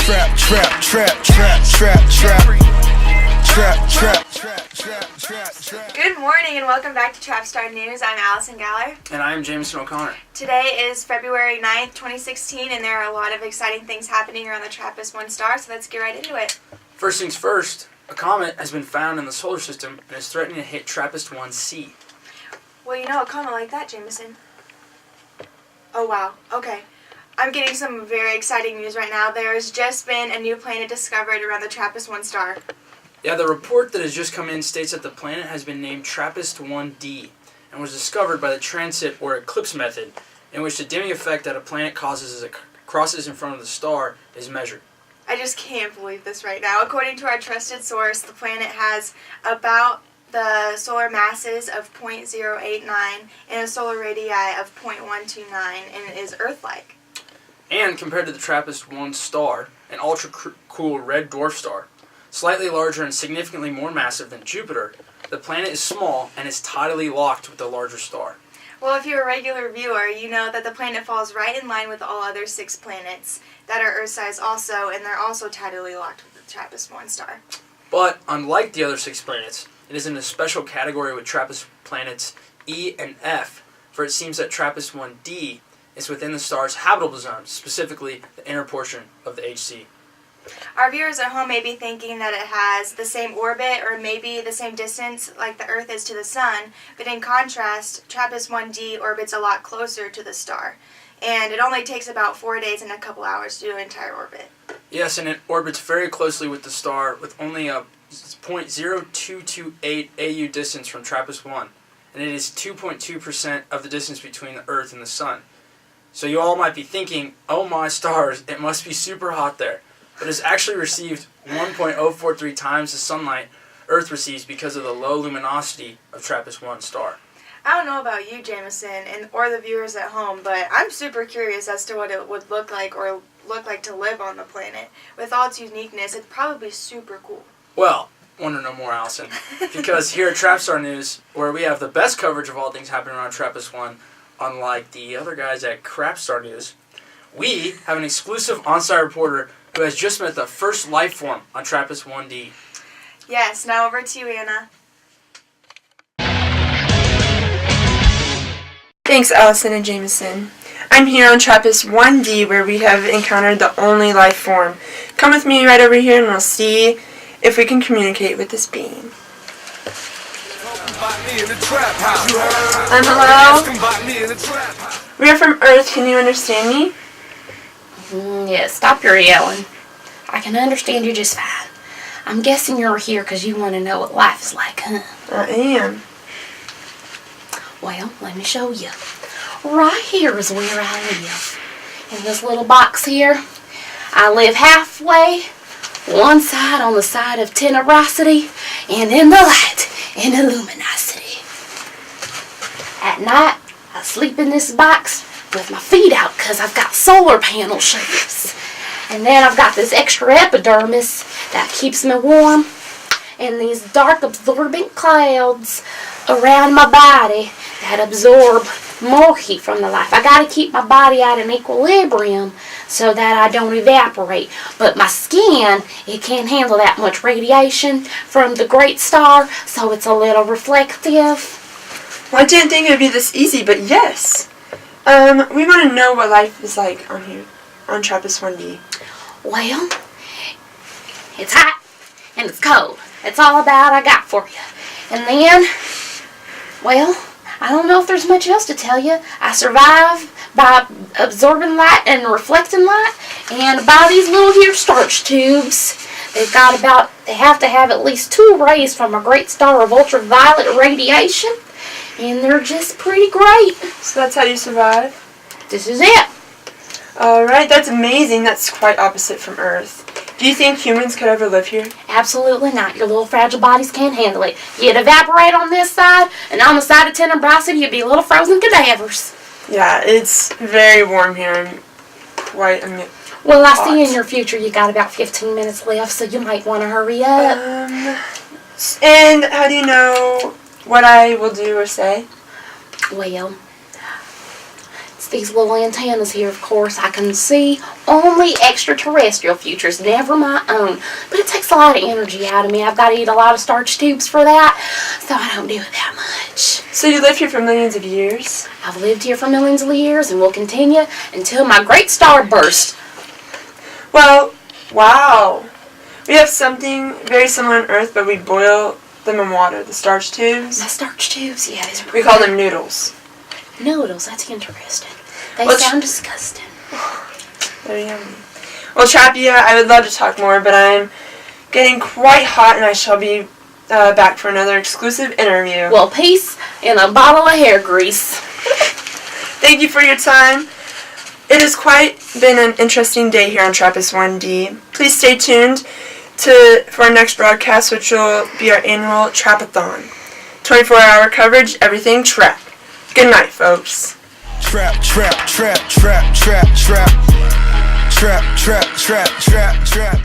Good morning and welcome back to TRAPPIST News. I'm Allison Galler. And I'm Jameson O'Connor. Today is February 9th, 2016, and there are a lot of exciting things happening around the TRAPPIST-1 star, so let's get right into it. First things first, a comet has been found in the solar system and is threatening to hit TRAPPIST-1c. Well, you know a comet like that, Jameson. Oh, wow. Okay. I'm getting some very exciting news right now. There has just been a new planet discovered around the TRAPPIST-1 star. Yeah, the report that has just come in states that the planet has been named TRAPPIST-1d and was discovered by the transit or eclipse method, in which the dimming effect that a planet causes as it crosses in front of the star is measured. I just can't believe this right now. According to our trusted source, the planet has about the solar masses of 0.089 and a solar radii of 0.129, and it is Earth-like. And compared to the TRAPPIST-1 star, an ultra-cool red dwarf star, slightly larger and significantly more massive than Jupiter, the planet is small and is tidally locked with the larger star. Well, if you're a regular viewer, you know that the planet falls right in line with all other 6 planets that are Earth-size also, and they're also tidally locked with the TRAPPIST-1 star. But, unlike the other 6 planets, it is in a special category with TRAPPIST planets E and F, for it seems that TRAPPIST-1d is within the star's habitable zone, specifically the inner portion of the HC. Our viewers at home may be thinking that it has the same orbit or maybe the same distance like the Earth is to the Sun, but in contrast, TRAPPIST-1d orbits a lot closer to the star, and it only takes about 4 days and a couple hours to do an entire orbit. Yes, and it orbits very closely with the star with only a 0.0228 AU distance from TRAPPIST-1, and it is 2.2% of the distance between the Earth and the Sun. So you all might be thinking, oh my stars, it must be super hot there. But it's actually received 1.043 times the sunlight Earth receives because of the low luminosity of TRAPPIST-1 star. I don't know about you, Jameson, or the viewers at home, but I'm super curious as to what it would look like to live on the planet. With all its uniqueness, it'd probably be super cool. Well, want to know more, Allison? Because here at TRAPPIST News, where we have the best coverage of all things happening around TRAPPIST-1, unlike the other guys at CRAPSTAR News, we have an exclusive on-site reporter who has just met the first life form on TRAPPIST-1d. Yes, now over to you, Anna. Thanks, Allison and Jameson. I'm here on TRAPPIST-1d, where we have encountered the only life form. Come with me right over here and we'll see if we can communicate with this being. Hello? We are from Earth. Can you understand me? Yeah, stop your yelling. I can understand you just fine. I'm guessing you're here because you want to know what life is like, huh? I am. Well, let me show you. Right here is where I live. In this little box here, I live halfway, one side on the side of tenebrosity, and in the light and luminosity. At night, I sleep in this box with my feet out because I've got solar panel shades. And then I've got this extra epidermis that keeps me warm, and these dark absorbent clouds around my body that absorb more heat from the light. I gotta keep my body at an equilibrium so that I don't evaporate. But my skin, it can't handle that much radiation from the great star, so it's a little reflective. Well, I didn't think it would be this easy, but yes. We want to know what life is like on here, on TRAPPIST-1d. Well, it's hot and it's cold. That's all about I got for you. And then, well, I don't know if there's much else to tell you. I survive by absorbing light and reflecting light, and by these little here starch tubes. They have to have at least 2 rays from a great star of ultraviolet radiation, and they're just pretty great. So that's how you survive? This is it. Alright, that's amazing. That's quite opposite from Earth. Do you think humans could ever live here? Absolutely not. Your little fragile bodies can't handle it. You'd evaporate on this side, and on the side of tenebrosity, you'd be little frozen cadavers. Yeah, it's very warm here. I'm quite Well, I see in your future you got about 15 minutes left, so you might want to hurry up. And how do you know what I will do or say? Well, It's these little antennas here, of course. I can see only extraterrestrial futures, never my own. But it takes a lot of energy out of me. I've got to eat a lot of starch tubes for that, so I don't do it that much. So you lived here for millions of years? I've lived here for millions of years and will continue until my great star bursts. Well, wow. We have something very similar on Earth, but we boil them in water, the starch tubes. My starch tubes, yeah, these are We call them noodles. noodles. That's interesting. They Well, sound disgusting. Very yummy. Well, Trappy, I would love to talk more, but I'm getting quite hot, and I shall be back for another exclusive interview. Well, peace and a bottle of hair grease. Thank you for your time. It has quite been an interesting day here on TRAPPIST 1D. Please stay tuned for our next broadcast, which will be our annual Trap-a-thon. 24-hour coverage, everything trap. Good night, folks. Trap, trap, trap, trap, trap, trap. Trap, trap, trap, trap, trap.